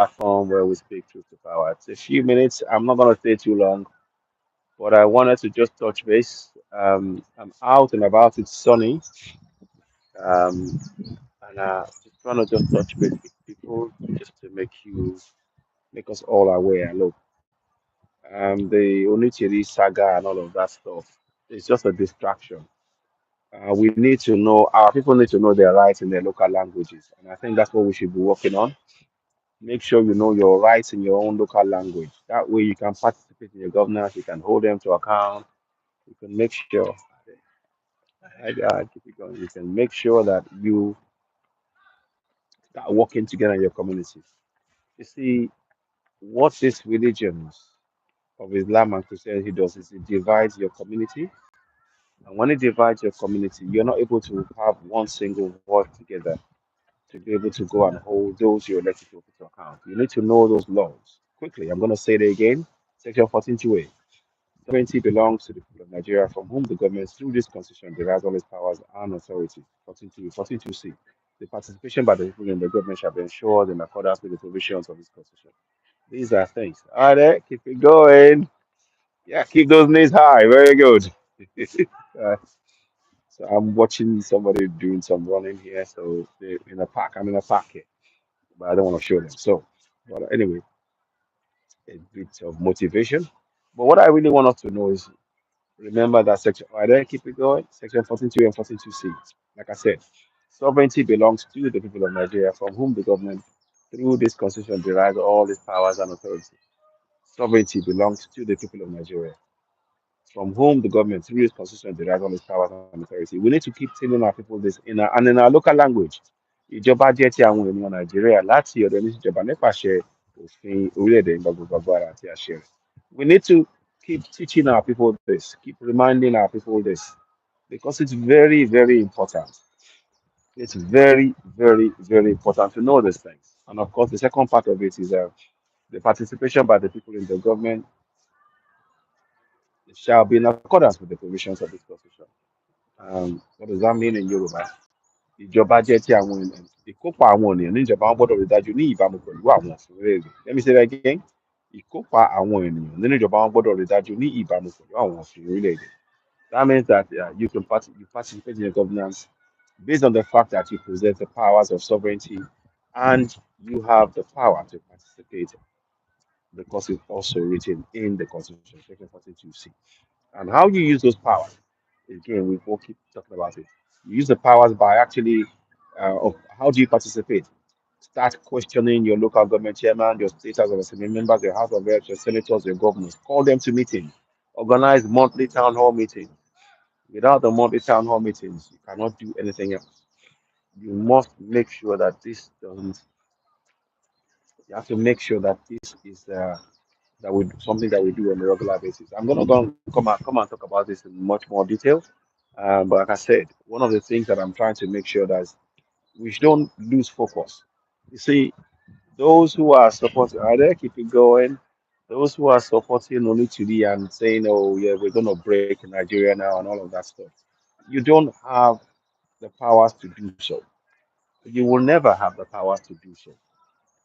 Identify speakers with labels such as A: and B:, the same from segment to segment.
A: platform where we speak truth to power. It's a few minutes. I'm not going to stay too long, but I wanted to just touch base. I'm out and about. It's sunny, um, and just trying to just touch base with people just to make us all aware. Look, the Onichiri saga and all of that stuff is just a distraction. We need to know our people need to know their rights in their local languages, and I think that's what we should be working on. Make sure you know your rights in your own local language. That way you can participate in your governance, you can hold them to account, you can make sure keep it going. You can make sure that you start working together in your community. You see, what these religions of Islam and Christianity does is it divides your community. And when it divides your community, you're not able to have one single word together to be able to go and hold those you're elected to account. You need to know those laws. Quickly, I'm going to say it again. Section 14(2)(a). Sovereignty belongs to the people of Nigeria, from whom the government, through this constitution, derives all its powers and authority. 14(2)(c). The participation by the people in the government shall be ensured in accordance with the provisions of this constitution. These are things. All right, keep it going. Yeah, keep those knees high. Very good. uh, so I'm watching somebody doing some running here. So they in a park. I'm in a park here, but I don't want to show them. So, but anyway, a bit of motivation. But what I really want us to know is remember that section. Right there, keep it going. Section 14(2) and 14(2)(c). Like I said, sovereignty belongs to the people of Nigeria, from whom the government, through this constitution, derives all its powers and authority. Sovereignty belongs to the people of Nigeria, from whom the government, through its constitution, derives all its powers and authority. We need to keep telling our people this in our local language. Ìjọba jẹ́ ti àwọn ènìyàn Nàìjíríà láti ọ̀dọ̀ ní ìjọba nípasẹ̀ òfin orílẹ̀-èdè gbogbo agbára àti àṣẹ rẹ̀. We need to keep teaching our people this, keep reminding our people this, because it's very, very important. It's very, very, very important to know these things. And of course, the second part of it is the participation by the people in the government shall be in accordance with the provisions of this constitution. What does that mean in Yoruba? Ìjọba jẹ́ ti àwọn ènìyàn. Ìkópa àwọn ènìyàn ní ìjọba wọn gbọ́dọ̀ rí dájú ní ìbámu pẹ̀lú àwọn òfin orílẹ̀-èdè. Let me say that again. Ìkópa àwọn ènìyàn nínú ìjọba wọn gbọ́dọ̀ rí dájú ní ìbámu pẹ̀lú àwọn òfin orílẹ̀-èdè. That means that you participate in your governance based on the fact that you possess the powers of sovereignty and you have the power to participate because it's also written in the Constitution, Section 42(c). And how you use those powers, again, we will keep talking about it. You use the powers by actually, of how do you participate? Start questioning your local government chairman, your state house of assembly members, your house of reps, your senators, your governors. Call them to meetings. Organize monthly town hall meetings. Without the monthly town hall meetings, you cannot do anything else. You must make sure that this doesn't. You have to make sure that this is that we something that we do on a regular basis. I'm gonna go and come and talk about this in much more detail. But like I said, one of the things that I'm trying to make sure that we don't lose focus. You see, those who are supporting, are they keep it going? Those who are supporting Onitiri and saying, "Oh yeah, we're gonna break Nigeria now" and all of that stuff, you don't have the powers to do so. You will never have the powers to do so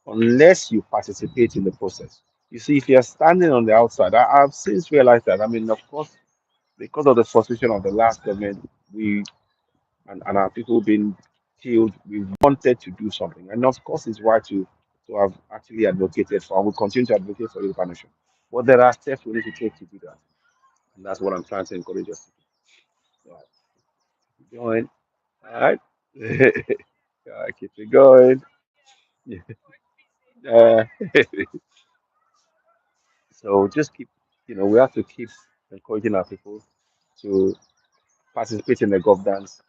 A: unless you participate in the process. You see, if you're standing on the outside, I've since realized that. I mean, of course, because of the frustration of the last government, we and our people being killed, we wanted to do something. And of course, it's right to have actually advocated for, and we continue to advocate for Yoruba nation. But there are steps we need to take to do that. And that's what I'm trying to encourage us to do. All right, keep going. All right. Keep it going. Uh, so just keep, we have to keep encouraging our people to participate in the governance,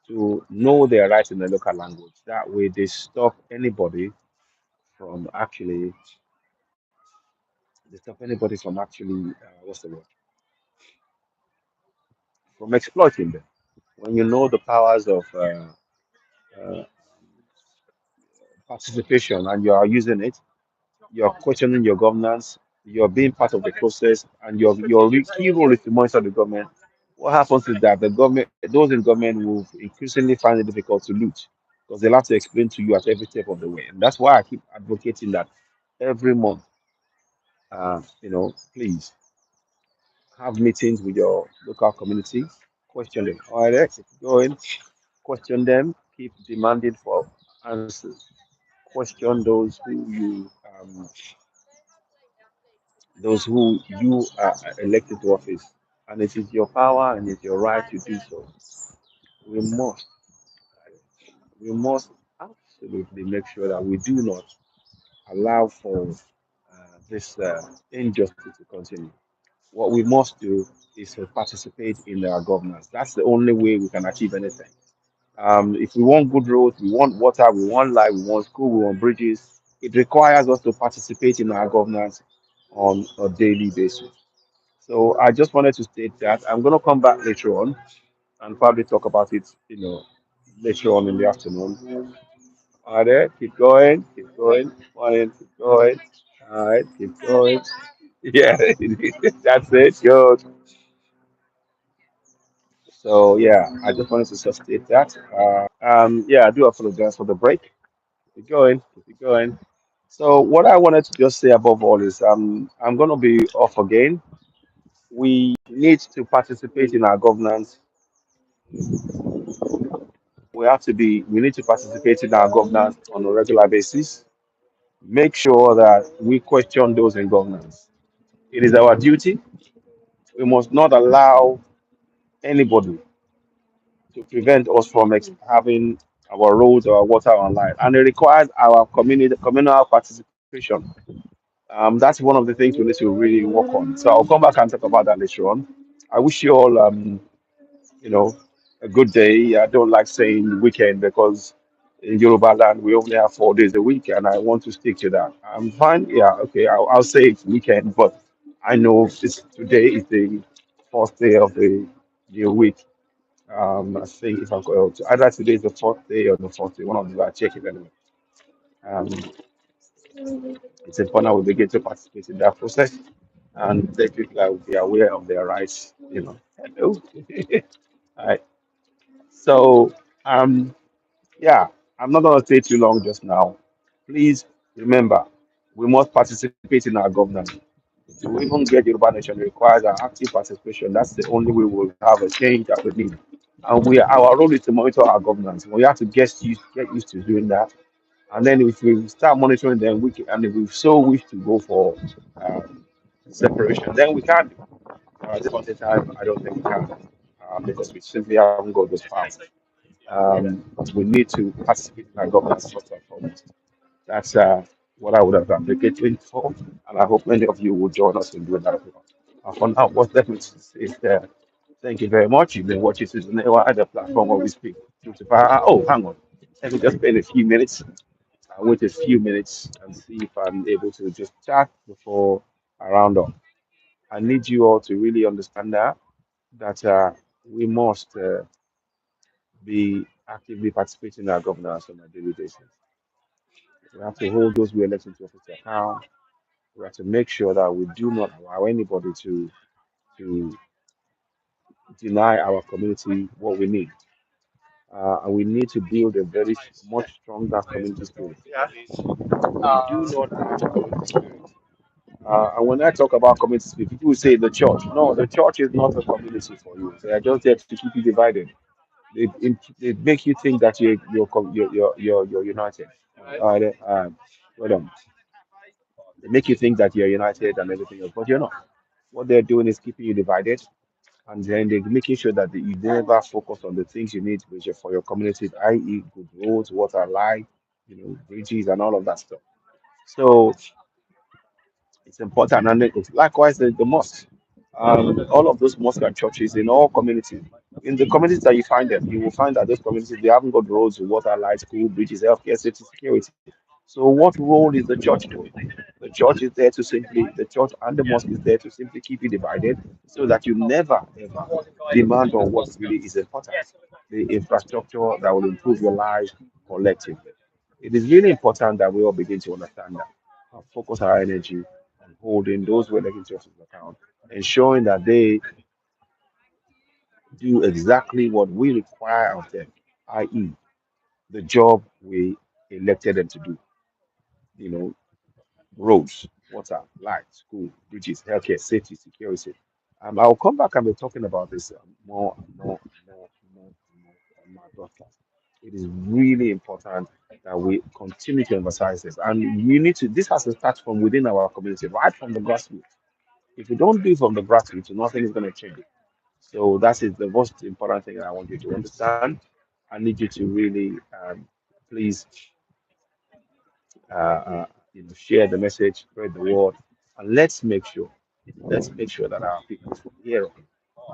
A: to know their rights in the local language. That way, they stop anybody from actually, what's the word, from exploiting them. When you know the powers of uh, participation and you are using it, you're questioning your governance, you're being part of the process, and your key role is to monitor the government. What happens is that the government, those in government, will increasingly find it difficult to loot because they'll have to explain to you at every step of the way. And that's why I keep advocating that. every month. Please have meetings with your local community, question them. All right, keep going, question them, keep demanding for answers. Question those who you are elected to office, and it is your power and it's your right to do so. We must, we must absolutely make sure that we do not allow for this injustice to continue. What we must do is to participate in our governance. That's the only way we can achieve anything. If we want good roads, we want water, we want light, we want school, we want bridges, it requires us to participate in our governance on a daily basis. So I just wanted to state that I'm going to come back later on and probably talk about it, later on in the afternoon. All right, keep going, morning, keep going. All right, keep going. Yeah, that's it. Good. So yeah, I just wanted to just state that. Yeah, I do apologize for the break. Keep going, keep going. So what I wanted to just say above all is I'm gonna be off again. We need to participate in our governance. We need to participate in our governance on a regular basis. Make sure that we question those in governance. It is our duty. We must not allow anybody to prevent us from having our roads, our water, our light. And it requires our communal participation. That's one of the things we need to really work on. So I'll come back and talk about that later on. I wish you all, you know, a good day. I don't like saying weekend because in Yoruba land we only have 4 days a week, and I want to stick to that. I'm fine. Yeah, okay. I'll say it's weekend, but I know today is the fourth day of the new week. I think if I'm correct, either today is the fourth day or the fourth day. One of the I check it anyway. Um, it's important we begin to participate in that process and let people be aware of their rights. Hello. All right. So, yeah, I'm not going to stay too long just now. Please remember, we must participate in our governance. To even get Yoruba Nation requires our active participation. That's the only way we'll have a change that we need. And our role is to monitor our governance. We have to get used to doing that. And then if we start monitoring them, and if we so wish to go for separation, then we can. At this point in time, I don't think we can because we simply haven't got those powers. We need to participate in our governance first and foremost. That's what I would have advocated for, and I hope many of you will join us in doing that. For now, what's left me to say is thank you very much. You've been watching Susan Ewa at the platform where we speak. Oh, hang on. Let me just spend a few minutes. I'll wait a few minutes and see if I'm able to just chat before I round up. I need you all to really understand that we must be actively participating in our governance on a daily basis. We have to hold those we elect into office to account. We have to make sure that we do not allow anybody to deny our community what we need. And we need to build a very much stronger community spirit. Do not lose community spirit. And when I talk about community spirit, people will say the church. No, the church is not a community for you. They are just there to keep you divided. They make you think that you're united. Well done. They make you think that you're united and everything else, but you're not. What they're doing is keeping you divided, and then they're making sure that you never focus on the things you need for your community, i.e., good roads, water, light, bridges, and all of that stuff. So it's important, and likewise the mosques. All of those mosques and churches in all communities. In the communities that you find them, you will find that those communities they haven't got roads, water, light, school, bridges, healthcare, safety, security. So what role is the church doing? The church and the mosque is there to simply keep you divided so that you never ever demand on what really is important, the infrastructure that will improve your life collectively. It is really important that we all begin to understand that and focus our energy on holding those who are elected to office account, ensuring that they do exactly what we require of them, i.e., the job we elected them to do. You know, roads, water, light, school, bridges, healthcare, safety, security. I'll come back and be talking about this more and more and more and more and more on my broadcast. It is really important that we continue to emphasize this. And we need to, this has to start from within our community, right from the grassroots. If we don't do it from the grassroots, nothing is going to change. So that is the most important thing I want you to understand. I need you to really please share the message, spread the word, and let's make sure that our people from here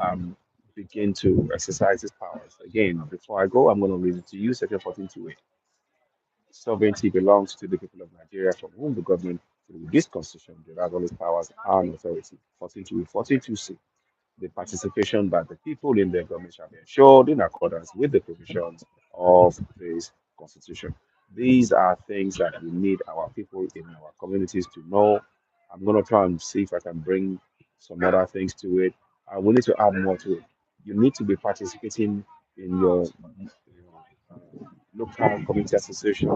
A: um, begin to exercise these powers. Again, before I go, I'm going to read it to you, Section 1428. Sovereignty belongs to the people of Nigeria, from whom the government, through this constitution, derives all its powers and authority. 1428, 1426. The participation by the people in the government shall be ensured in accordance with the provisions of this constitution. These are things that we need our people in our communities to know. I'm going to try and see if I can bring some other things to it. We need to add more to it. You need to be participating in your local community association.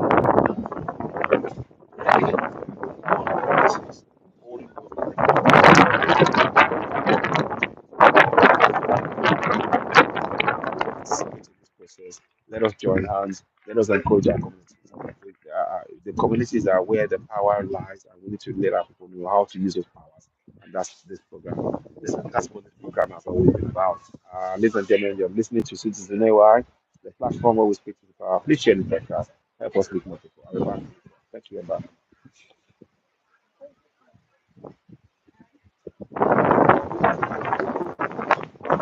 A: Participate in this process. Let us join hands. Let us encourage our communities. The communities are where the power lies, and we need to let our people know how to use those powers. And that's this program. That's what this program has always been about. Ladies and gentlemen, you're listening to Citizen AY, the platform where we speak to the power. Please share the podcast. Help us reach more people. I'll be back. Thank you. Bye.